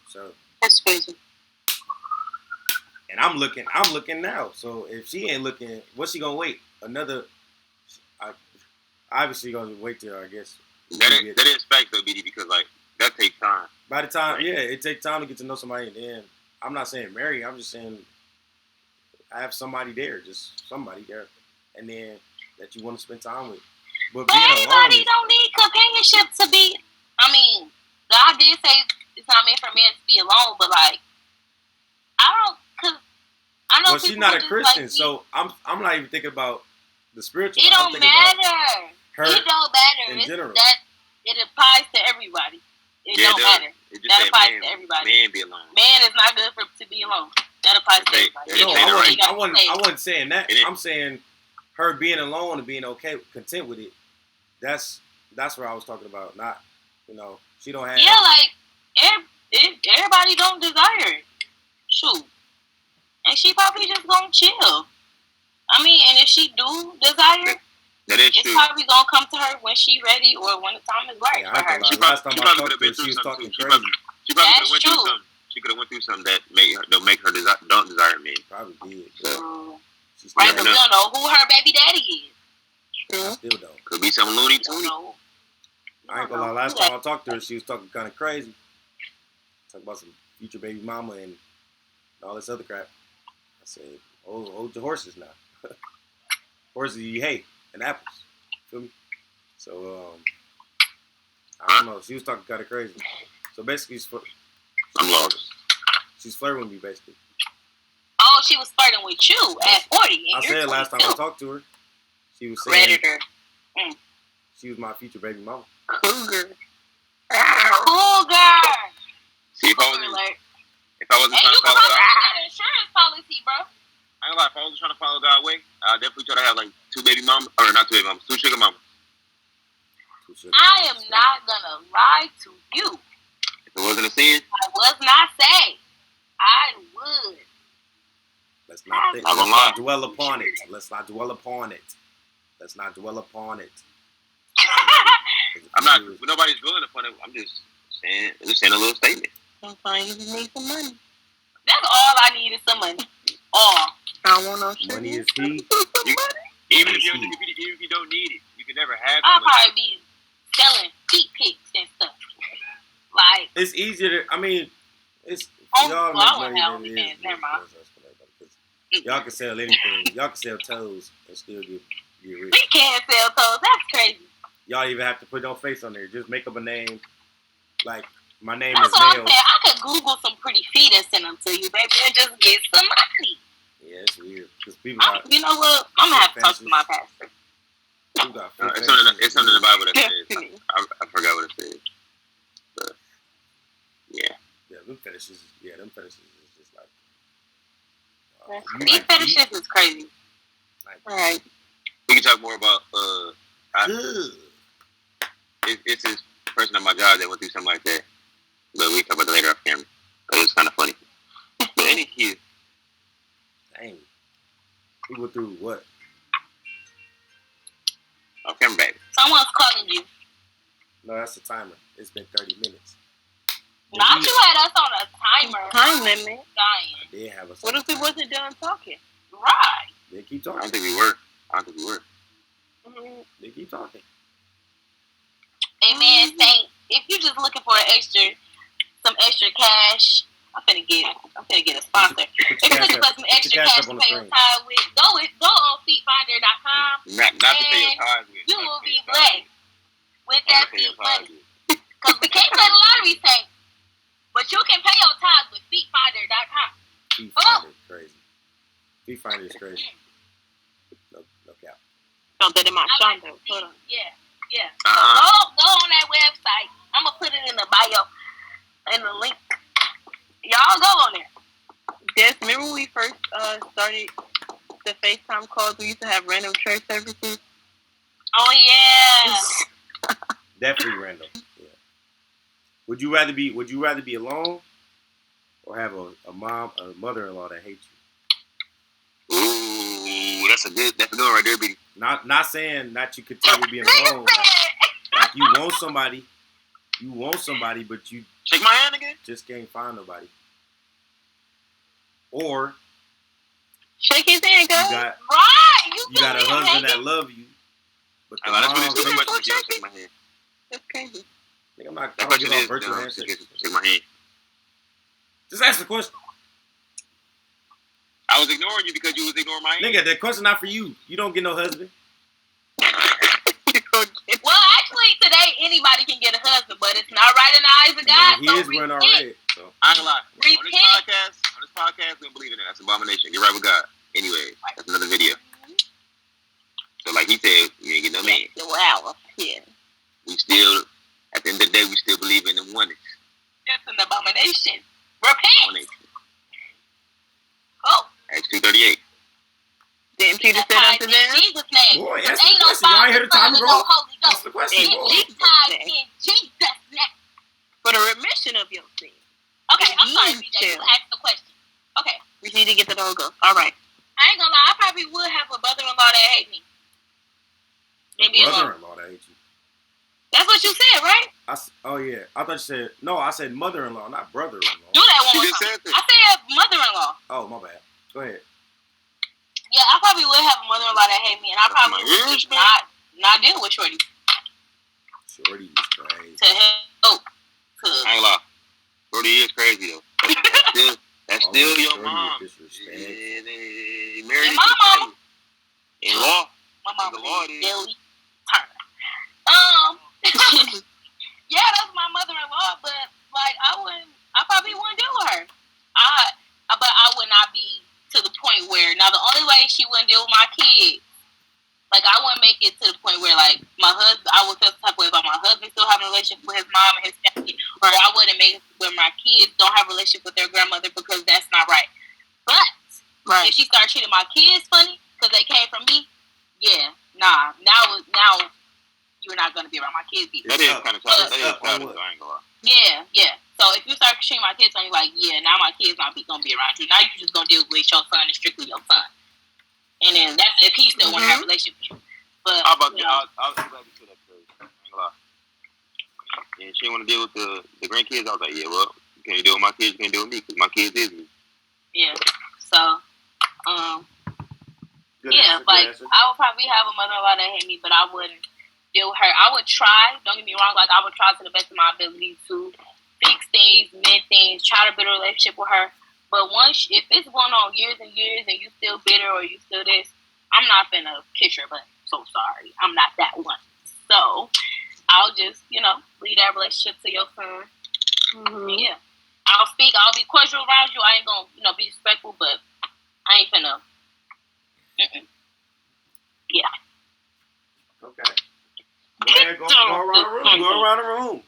So. That's crazy. And I'm looking now. So if she ain't looking, what's she gonna wait? Another? Obviously gonna wait till I guess. That is fact though, BD, because like that takes time. By the time, yeah, it takes time to get to know somebody. And then I'm not saying marry. I'm just saying I have somebody there, just somebody there, and then that you want to spend time with. But being alone, Everybody don't need companionship to be. I mean, God did say it's not meant for men to be alone, but like, I don't, cause I know. well, she's people not who a just Christian, like, so I'm not even thinking about the spiritual. it I'm don't thinking about matter. her It don't matter. in It's general. that it applies to everybody. It Yeah, don't matter. It just That said applies man, to everybody. Man be alone. Man is not good to be alone. That applies to They- everybody. they No, say that right. I wasn't saying that. It is. I'm saying her being alone and being content with it. That's that's what I was talking about. Not, she don't have. Yeah, like everybody don't desire it. Shoot, and she probably just gonna chill. I mean, and if she do desire it, it's probably gonna come to her when she ready or when the time is right for her. Last time I talked to her, she was talking crazy. She probably went through something. She could have went through something that don't make her don't desire me. Probably did. Right, but we don't know who her baby daddy is. True. Still don't. Could be some Looney Tunes. I ain't gonna lie. Last time I talked to her, she was talking kind of crazy. Talking about some future baby mama and all this other crap. I said, hold your horses now. Horses you hate and apples. Feel me? So, I don't know. She was talking kind of crazy. So basically, I'm lost. She's flirting with me, basically. Oh, she was flirting with you at 40. I said last time I talked to her, she was saying Predator. She was my future baby mama. Cougar. See, if I wasn't trying to follow God, insurance policy, bro. I ain't gonna lie. If I wasn't trying to follow God's way, I'd definitely try to have like two baby mamas, or not two baby mamas, two sugar mamas. I am not gonna lie to you. If it wasn't a sin, I was not saying I would. Let's not dwell upon it. Let's not dwell upon it. I'm not. Nobody's dwelling upon it. I'm just saying a little statement. Sometimes you just need some money. That's all I need is some money. All. I don't want no shit. Money is key. Even if you don't need it, you can never have. I'll probably be selling feet pics and stuff. Like it's easier to. I mean, it's y'all make money than it is. Never mind. Y'all can sell anything. Y'all can sell toes and still get rich. We can't sell toes. That's crazy. Y'all even have to put no face on there. Just make up a name. Like, my name That's is what I'm Nail. saying. I could Google some pretty feet and send them to you, baby, and just get some money. Yeah, it's weird. Because people you know what? I'm going to have to talk to my pastor. It's something in the Bible that says. I forgot what it says. But, yeah. Yeah, them fetishes is just like... These fetishes is crazy. All right. We can talk more about it's this person at my job that went through something like that, but we can talk about that later off camera because it's kind of funny. But any kid, dang, he went through what? Off camera, baby. Someone's calling you. No, that's the timer. It's been 30 minutes. Not you had us on a timer. Time limit. Dying. I did have us. What if we wasn't done talking? Right. They keep talking. I don't think we were. Mm-hmm. They keep talking. Hey man, Saint, if you're just looking for some extra cash, I'm finna get a sponsor. If you're looking for some extra cash to pay your tithe with, go on feetfinder.com. Not to pay your tithe with. You will be blessed with that feet money. Because we can't play the lottery, Saint, but you can pay your tithe with feetfinder.com. Feetfinder is crazy. Feetfinder is crazy. No cap. No, that in my shop though. Hold on. Yeah. So go on that website. I'm gonna put it in the bio, in the link. Y'all go on there. Yes, remember when we first started the FaceTime calls? We used to have random church services. Oh yeah. Definitely random. Yeah. Would you rather be alone or have a mother-in-law that hates you? Ooh, that's a good one right there, B. Not saying that you continue being alone. Like you want somebody, but you shake my hand again. Just can't find nobody. Or shake his hand, girl. You got a husband that love you, but the that's what it's shake my hand. That's crazy. I'm not giving off virtual handshakes. Shake my hand. Just ask the question. I was ignoring you because you was ignoring my hand. Nigga, the question not for you. You don't get no husband. Well, actually, today anybody can get a husband, but it's not right in the eyes of God. He is wearing our red. So. I ain't gonna lie. On this podcast, we don't believe in that. That's abomination. Get right with God. Anyway, that's another video. So, like he said, you ain't get no man. Wow. Yeah. We still, at the end of the day, we still believe in the oneness. It's an abomination. Repent. Oh. Acts 2:38. Then Jesus said unto them. In Jesus' name. Boy, There answer ain't the no question. Y'all ain't Father, heard the timer, Son, bro. no Holy That's Ghost. the question, In boy. Jesus' Baptized name. in Jesus' name. For the remission of your sin. Okay, I'm sorry, You BJ. You too. asked the question. Okay. We need to get the Holy Ghost. All right. I ain't gonna lie. I probably would have a brother-in-law that hate me. Maybe a lot. Brother-in-law that hate you. That's what you said, right? Oh yeah, I thought you said no. I said mother-in-law, not brother-in-law. Do that one She more just time. said that. I said mother-in-law. Oh my bad. Go ahead. Yeah, I probably would have a mother-in-law that hate me, and I probably would just not deal with Shorty Shorty is crazy. to help. I ain't gonna lie. Shorty is crazy though. That's still your mom. They married And my into the mama. family. In law. My mama The law is is. Billy Turner. Yeah, that's my mother-in-law, but like I probably wouldn't deal with her. But I would not be to the point where now the only way she wouldn't deal with my kids, like I wouldn't make it to the point where like my husband, I would feel the type of way about my husband still having a relationship with his mom and his family, or I wouldn't make it where my kids don't have a relationship with their grandmother because that's not right. But if she started treating my kids funny because they came from me, yeah, nah, now you're not gonna be around my kids either. That is kind of childish. That is childish. I ain't gonna lie. Yeah. So if you start treating my kids funny, like, yeah, now my kids not gonna be around you. Now you just gonna deal with your son and strictly your son. And then that's if he still want to have a relationship with you. But How about I'll glad you said that because I ain't gonna lie. And she didn't want to deal with the grandkids. I was like, yeah, well, you can't deal with my kids. You can't deal with me because my kids is me. Yeah. So, I would probably have a mother-in-law that hate me, but I wouldn't deal with her. I would try. Don't get me wrong. Like I would try to the best of my ability to fix things, mend things, try to build a relationship with her. But if it's going on years and years and you still bitter or you still this, I'm not finna kiss her butt. So sorry, I'm not that one. So I'll just leave that relationship to your son. Mm-hmm. Yeah, I'll be cordial around you. I ain't gonna be respectful, but I ain't finna. Yeah. Okay. Go ahead, go around the room.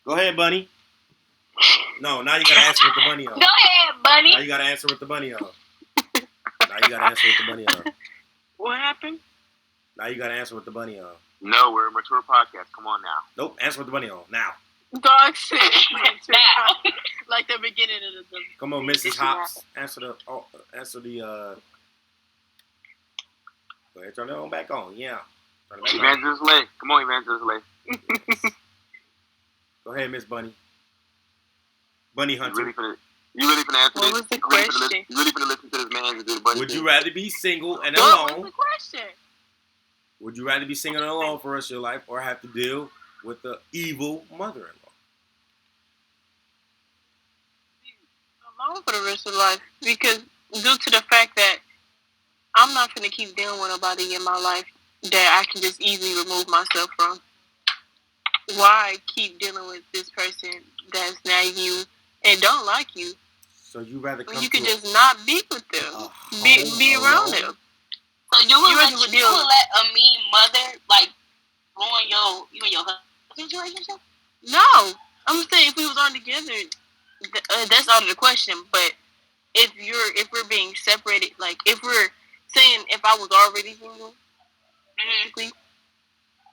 Go ahead, Bunny. No, now you gotta answer with the bunny on. Go ahead, Bunny. Now you gotta answer with the bunny on. What happened? Now you gotta answer with the bunny on. No, we're a mature podcast. Come on now. Nope, answer with the bunny on. Now. Dog shit. Like the beginning of the. Come on, Mrs. Hops. Answer the. Go ahead, turn it on back on. Yeah. Evangelist Lay. Come on, Evangelist Lay. Yes. Go ahead, Miss Bunny. Bunny Hunter. You really finna answer this? What was the question? You really finna listen to this man and do the bunny Would thing? you rather be single and alone? alone? What was the question? Would you rather be single and alone for the rest of your life or have to deal with the evil mother-in-law? Alone for the rest of life. Because due to the fact that I'm not going to keep dealing with nobody in my life that I can just easily remove myself from. Why keep dealing with this person that's nagging you and don't like you? So you rather come you can just not be with them, be around them. So you would let a mean mother like ruin you and your husband's relationship? No, I'm saying if we was on together, that's out of the question. But if we're being separated, like if we're saying if I was already single, basically,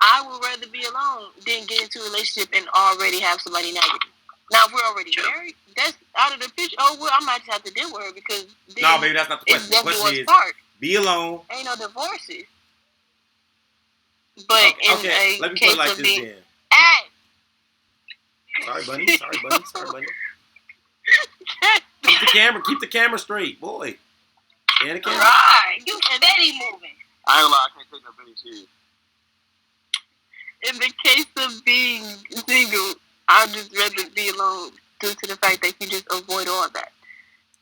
I would rather be alone than get into a relationship and already have somebody nagging. Now, if we're already married, that's out of the picture. Oh, well, I might just have to deal with her because no, baby, that's not the question. The question is, be alone. Ain't no divorces. But okay. Let me put it like this then. Hey! Sorry, Bunny. Keep the camera straight, boy. Yeah, the camera. Right. You steady moving. I ain't gonna lie, I can't take no Benny serious. In the case of being single, I'd just rather be alone due to the fact that you just avoid all that.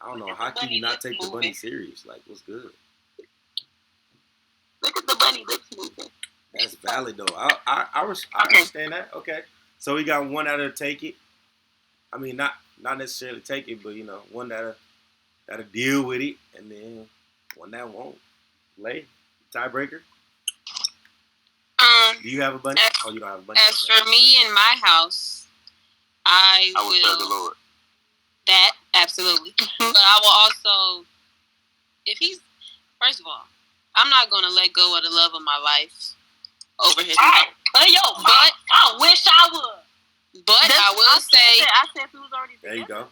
I don't know. How can you not take the bunny serious? Like, what's good? Look at the bunny lips moving. That's valid, though. I understand that. Okay. So we got one that'll take it. I mean, not necessarily take it, but, one that'll deal with it, and then one that won't. Lay? Tiebreaker? Do you have a bunny? You don't have a bunny? As for me in my house, I will serve the Lord. That, absolutely. But I will also, first of all, I'm not gonna let go of the love of my life over his All mom. right. But I wish I would. But I will say, I said we was already There you go.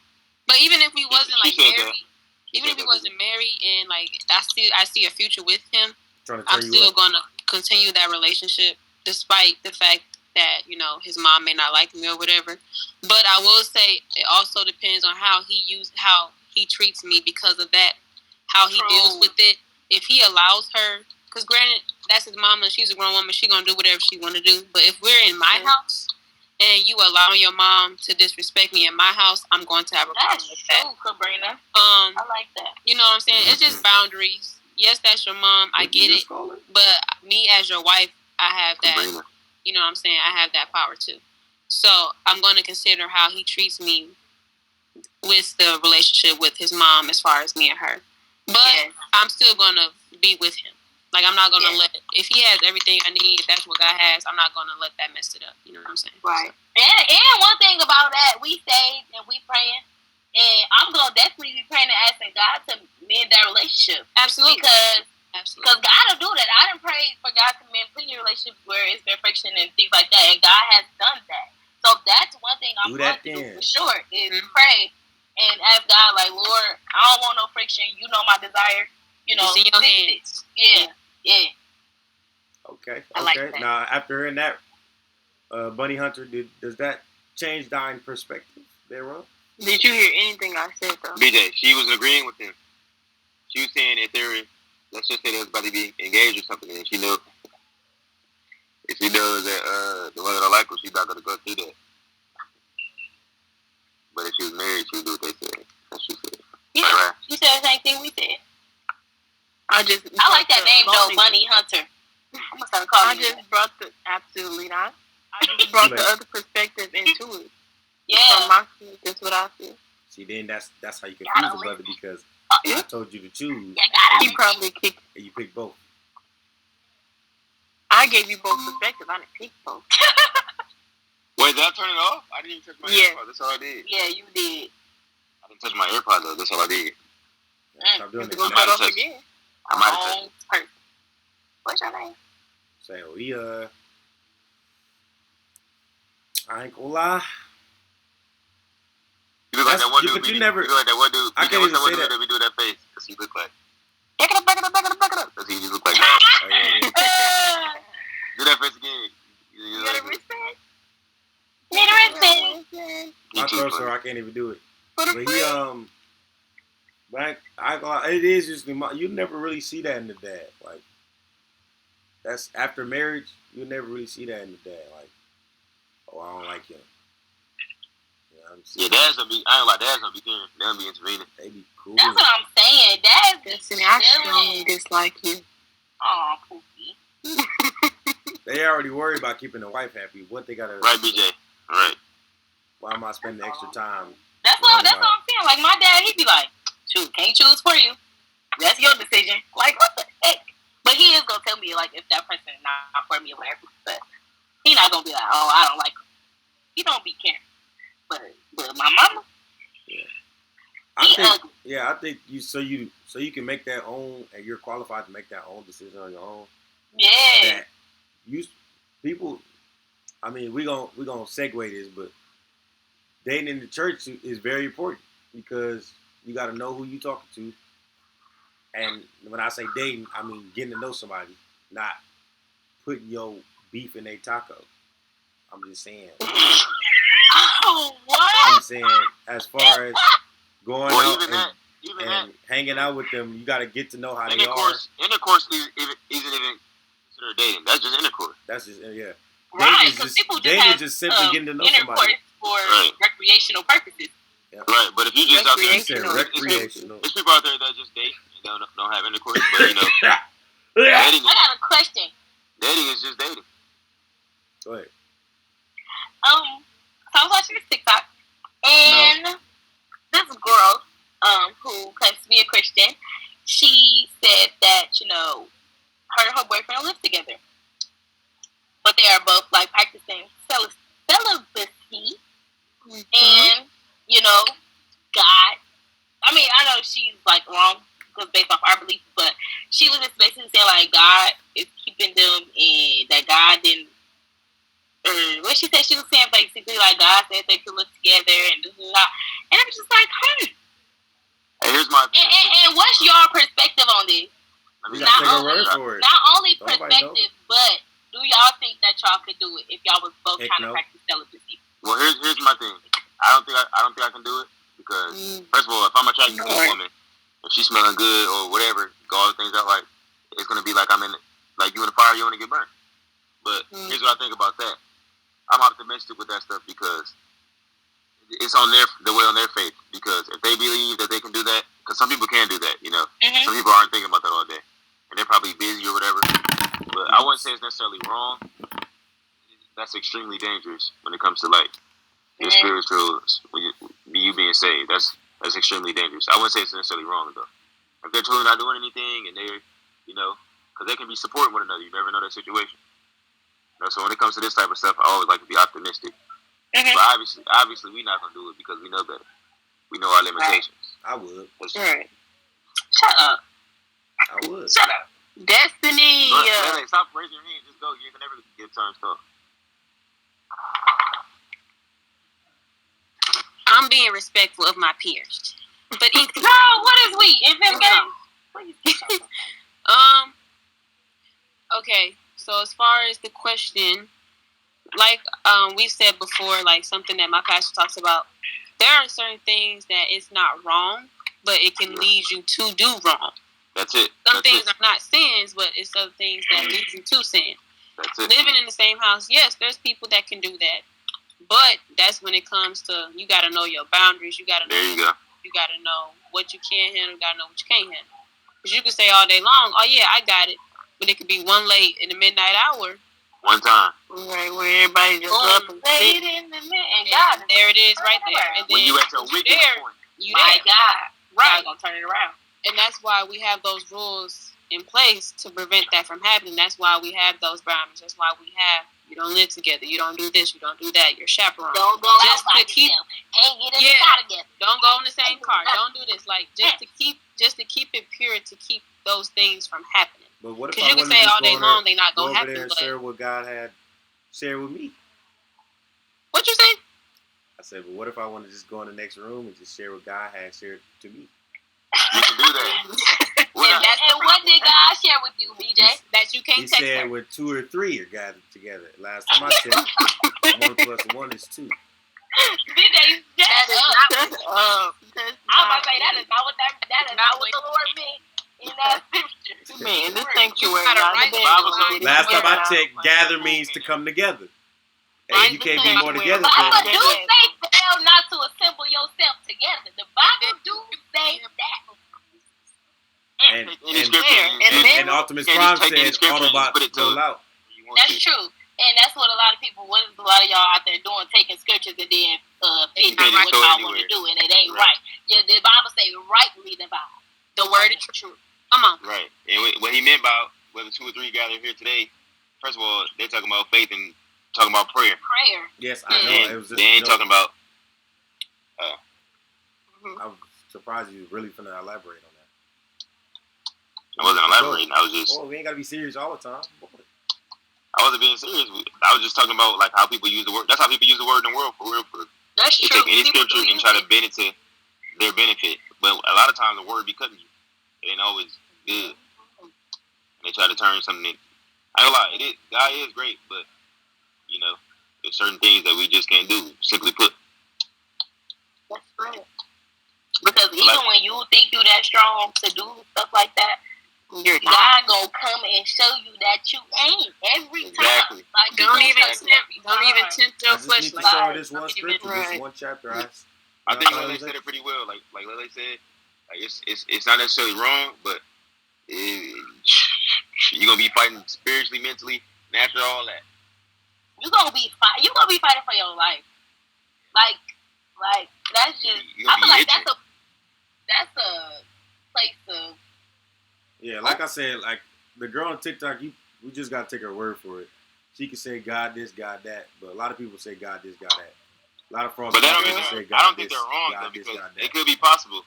but even if we wasn't like She said that. married, even if we wasn't married, and like I see a future with him, Trying to I'm turn you still up. gonna continue that relationship despite the fact that his mom may not like me or whatever. But I will say it also depends on how he treats me because of that, how he deals with it. If he allows her, because granted that's his mama, she's a grown woman, she gonna do whatever she want to do. But if we're in my house and you allowing your mom to disrespect me in my house, I'm going to have a problem with that. That's true, Sabrina. I like that. You know what I'm saying? It's just boundaries. Yes, that's your mom. I get it. But me as your wife, I have that. You know what I'm saying? I have that power too. So I'm going to consider how he treats me with the relationship with his mom as far as me and her. But I'm still going to be with him. Like, I'm not going to let, if he has everything I need, if that's what God has, I'm not going to let that mess it up. You know what I'm saying? Right. And one thing about that, we saved and we praying. And I'm going to definitely be praying and asking God to mend that relationship. Absolutely. Because God will do that. I done prayed for God to mend plenty of relationships where it's been friction and things like that. And God has done that. So that's one thing I'm going to do for sure is pray and ask God, like, Lord, I don't want no friction. You know my desire. You know, it's in your hands. Yeah. Okay. I like that. Now, after hearing that, Bunny Hunter, does that change thine perspective thereof? Did you hear anything I said, though? BJ, she was agreeing with him. She was saying in theory, let's just say they was about to be engaged or something, and she knew if she knows that the one that I like her, she's not going to go through that. But if she was married, she would do what they said. That's what she said. Yeah, right. She said the same thing we said. I like that name, though, Bunny Hunter. I'm going to start calling you that. Absolutely not. I just brought the other perspective into it. Yeah. From my view, that's what I feel. See, then that's how you confuse a brother because I told you to choose. He probably kicked. And you picked both. I gave you both perspectives. I didn't pick both. Wait, did I turn it off? I didn't even touch my AirPods. That's all I did. Yeah, you did. I didn't touch my AirPods, though. That's all I did. Stop doing it. Go cut off again. I might have touched it. What's your name? So, I ain't gonna lie. You look like that one dude. But you never. You look like that one dude. I can't even say that we do that face. Because he look like. Back it up. Because he just look like that. Oh, yeah. Do that face again. You gotta respect. Need a respect. My throat sore, I can't even do it. But he, but I go. It is just you never really see that in the dad. Like that's after marriage, you never really see that in the dad. Like, oh, I don't like him. Yeah, dads don't be. I ain't like dads don't be caring. They don't be intervening. They be cool. That's what I'm saying. Dads be actually dislike you. Aw, Pookie. They already worried about keeping the wife happy. What they gotta? Right, BJ. Right. Why am I spending extra time? That's what I'm saying. Like my dad, he'd be like, "Shoot, can't choose for you. That's your decision." Like what the heck? But he is gonna tell me like if that person is not for me or whatever. But he not gonna be like, "Oh, I don't like him." He don't be caring. But my mama, I think you so you can make that own, and you're qualified to make that own decision on your own. Yeah. That people. I mean, we gonna segue this, but dating in the church is very important because you got to know who you talking to, and when I say dating, I mean getting to know somebody, not putting your beef in a taco. I'm just saying. Oh, what? I'm saying as far as going out and hanging out with them, you got to get to know how they are. Intercourse isn't even considered dating. That's just intercourse. That's just Right, because people just simply getting to know somebody for recreational purposes. Yeah. Right, but if you just out there, recreational. There's people out there that just date and don't have intercourse, but dating. I got a question. Dating is just dating. Go ahead. So I was watching this TikTok, and this girl, who claims to be a Christian, she said that, her and her boyfriend live together. But they are both, like, practicing celibacy. Mm-hmm. And, God, I mean, I know she's, like, wrong, because based off our beliefs, but she was just basically saying, like God is keeping them and that God didn't. What she said, she was saying basically like God said they could look together and this and that. And I'm just like, Hey, here's my and what's your perspective on this? Not only perspective, but do y'all think that y'all could do it if y'all was both trying to practice celibacy? Well, here's my thing. I don't think I can do it because first of all, if I'm attracted to a woman, if she's smelling good or whatever, all the things I like, it's gonna be like I'm in like you in the fire, you want to get burned. But here's what I think about that. I'm optimistic with that stuff because it's on the way on their faith. Because if they believe that they can do that, because some people can do that, you know, some people aren't thinking about that all day, and they're probably busy or whatever. But I wouldn't say it's necessarily wrong. That's extremely dangerous when it comes to like your spiritual, you being saved. That's extremely dangerous. I wouldn't say it's necessarily wrong though. If they're truly not doing anything and they're, you know, because they can be supporting one another. You never know their situation. You know, so when it comes to this type of stuff, I always like to be optimistic. But obviously, we're not gonna do it because we know better. We know our limitations. I would. Right. Shut up. I would. Shut up. Destiny. Stop raising your hand. Just go. You can never get turned off. I'm being respectful of my peers. But what is we? Okay. So as far as the question, like we said before, like something that my pastor talks about, there are certain things that it's not wrong, but it can lead you to do wrong. That's it. Some things are not sins, but it's other things that lead you to sin. That's it. Living in the same house, yes, there's people that can do that. But that's when it comes to, you got to know your boundaries. You got to know. There you go. You got to know what you can handle. You got to know what you can't handle. Because you can say all day long, oh, yeah, I got it. But it could be one late in the midnight hour. One time. Right, where everybody just up and sit. And there it is right there. And then when you at your weakest point. You there. God. Right. God's going to turn it around. And that's why we have those rules in place to prevent that from happening. That's why we have those boundaries. That's why we have, you don't live together. You don't do this. You don't do that. You're chaperone. Don't go just outside to keep, can't get in the car together. Don't go in the same car. Don't do this. Like, just to keep it pure, to keep those things from happening. But what if you can say all day long they not gonna happen? But share what God had shared with me. What you say? I said, but what if I want to just go in the next room and just share what God had shared to me? You can do that. And what did God share with you, BJ? That you can't He text said her. when 2 or 3 are gathered together. Last time I checked, 1 + 1 is 2. BJ, that is not what I was about to say, that is not what the Lord meant. In that scripture. Man, this sanctuary. Last time I checked, gather means to come together. Hey, you can't be more together. The Bible do say fail not to assemble yourself together. The Bible do say that. And Optimus Prime said Autobots roll out. That's true. And that's what a lot of people, what is a lot of y'all out there doing, taking scriptures and then fitting what y'all want to do, and it ain't right. Yeah, the Bible say rightly divide. The word is true. Come on. Right. And what he meant by whether 2 or 3 gather here today, first of all, they're talking about faith and talking about prayer. Yes, I know. It was just they ain't talking about. I'm surprised you really finna elaborate on that. I wasn't elaborating. I was just. Well, we ain't gotta be serious all the time. I wasn't being serious. I was just talking about like how people use the word. That's how people use the word in the world for real. That's they true. Take any scripture and try to bend it to their benefit, but a lot of times the word be cutting you. It ain't always good. And they try to turn something. I ain't gonna lie. God is great, but you know, there's certain things that we just can't do. Simply put. That's right. Because even when you think you that strong to do stuff like that, God gonna come and show you that you ain't every time. Like, don't even tempt your flesh. Like that. This one scripture, this one chapter. I think Lele said it pretty well. Like Lele said, like it's not necessarily wrong, but you're gonna be fighting spiritually, mentally, and after all that, you're gonna be fighting for your life. Like that's just. I feel like that's a place of. Yeah, like I said, like the girl on TikTok, we just gotta take her word for it. She can say God this, God that, but a lot of people say God this, God that. A lot of fraud people say God I don't this, think they're wrong God though, this, because God that. it could be possible.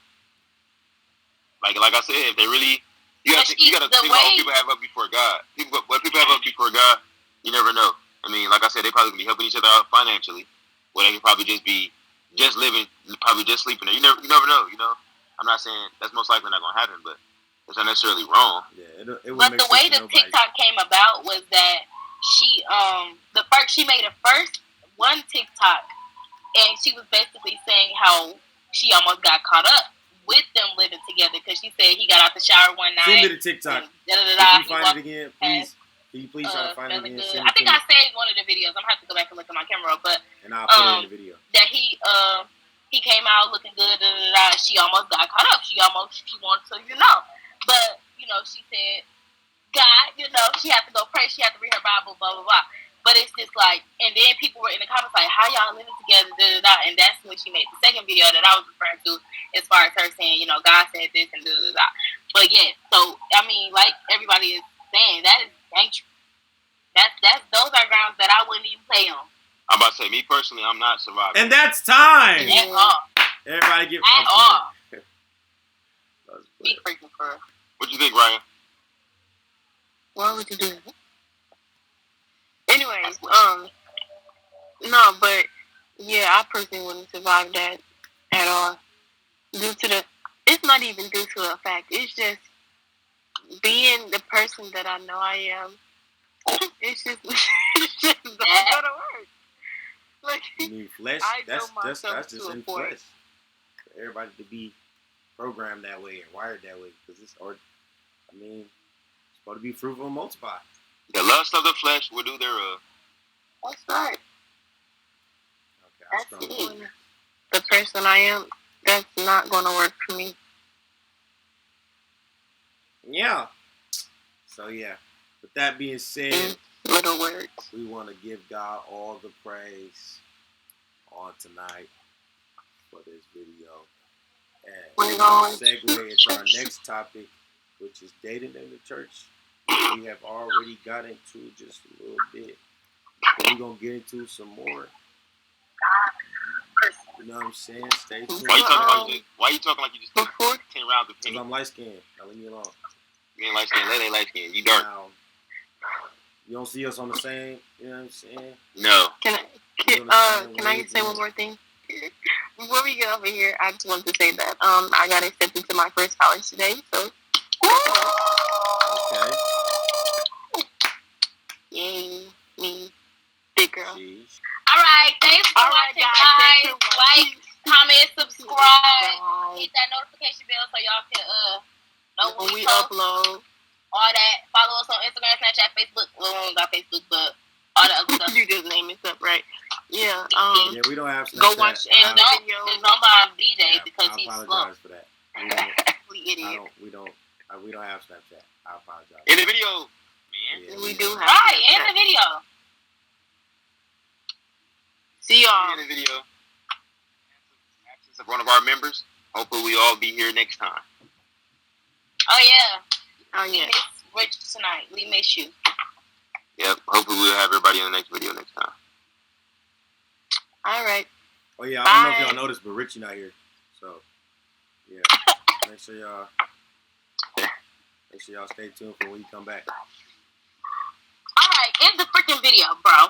Like I said, if they really You gotta think about what people have up before God. What people have up before God, you never know. I mean, like I said, they probably can be helping each other out financially, or they could probably just be just living, probably just sleeping there. You never know. You know, I'm not saying that's most likely not gonna happen, but it's not necessarily wrong. Yeah, it but the way the TikTok came about was that she made a first one TikTok, and she was basically saying how she almost got caught up with them living together because she said he got out the shower one night. Send me the TikTok. If you find it again, please. Can you please try to find it again? I think I saved one of the videos. I'm gonna have to go back and look at my camera, but and I'll put it in the video. That he came out looking good. She almost got caught up. She wanted to, but she said, God, she had to go pray. She had to read her Bible, blah blah blah. But it's just like, and then people were in the comments like, how y'all living together, and that's when she made the second video that I was referring to, as far as her saying, God said this and But yeah, so I mean, like everybody is saying, that is dangerous. Those are grounds that I wouldn't even play on. I'm about to say, me personally, I'm not surviving. And that's time. At all. Everybody get at all. Be freaking for. What you think, Ryan? Why would you do that? Anyways, no, but yeah, I personally wouldn't survive that at all. It's not even due to a fact. It's just being the person that I know I am. It's just not gonna work. Like, you need flesh. That's just in flesh. For everybody to be programmed that way and wired that way, because it's supposed to be fruitful and multiply. The lust of the flesh will do thereof. That's right. Okay, that's it. The person I am, that's not going to work for me. Yeah. So, yeah. With that being said, little words. We want to give God all the praise on tonight for this video. And we're going to segue into our next topic, which is dating in the church. We have already got into just a little bit. But we're going to get into some more. You know what I'm saying? Stay tuned. Why you talking like you just took 10 rounds of pain? Because I'm light-skinned. Now leave me alone. You ain't light-skinned. They ain't light-skinned. You dark. Now, you don't see us on the same, you know what I'm saying? No. Can I say one more thing? Before we get over here, I just wanted to say that I got accepted to my first college today, so. Okay. Yay, me, big girl. Jeez. All right, thanks for watching, guys. Like, comment, subscribe, hit that notification bell so y'all can know when we upload. All that. Follow us on Instagram, Snapchat, Facebook. Well, we don't got Facebook, but all the other stuff. You just name it up, right? Yeah. Yeah, we don't have Snapchat. Go watch the video. It's on by DJ because he's slow. I apologize for that. We don't have Snapchat. I apologize. In the video, man. Yeah, we do have right, Snapchat. in the video. See y'all. In the video. Absence of one of our members. Hopefully we all be here next time. Oh, yeah. Oh, yeah. We miss Rich tonight. We miss you. Yep. Hopefully we'll have everybody in the next video next time. All right. Oh, yeah. I don't know if y'all noticed, but Richie not here. So, yeah. Make sure y'all stay tuned for when you come back. All right. End the freaking video, bro.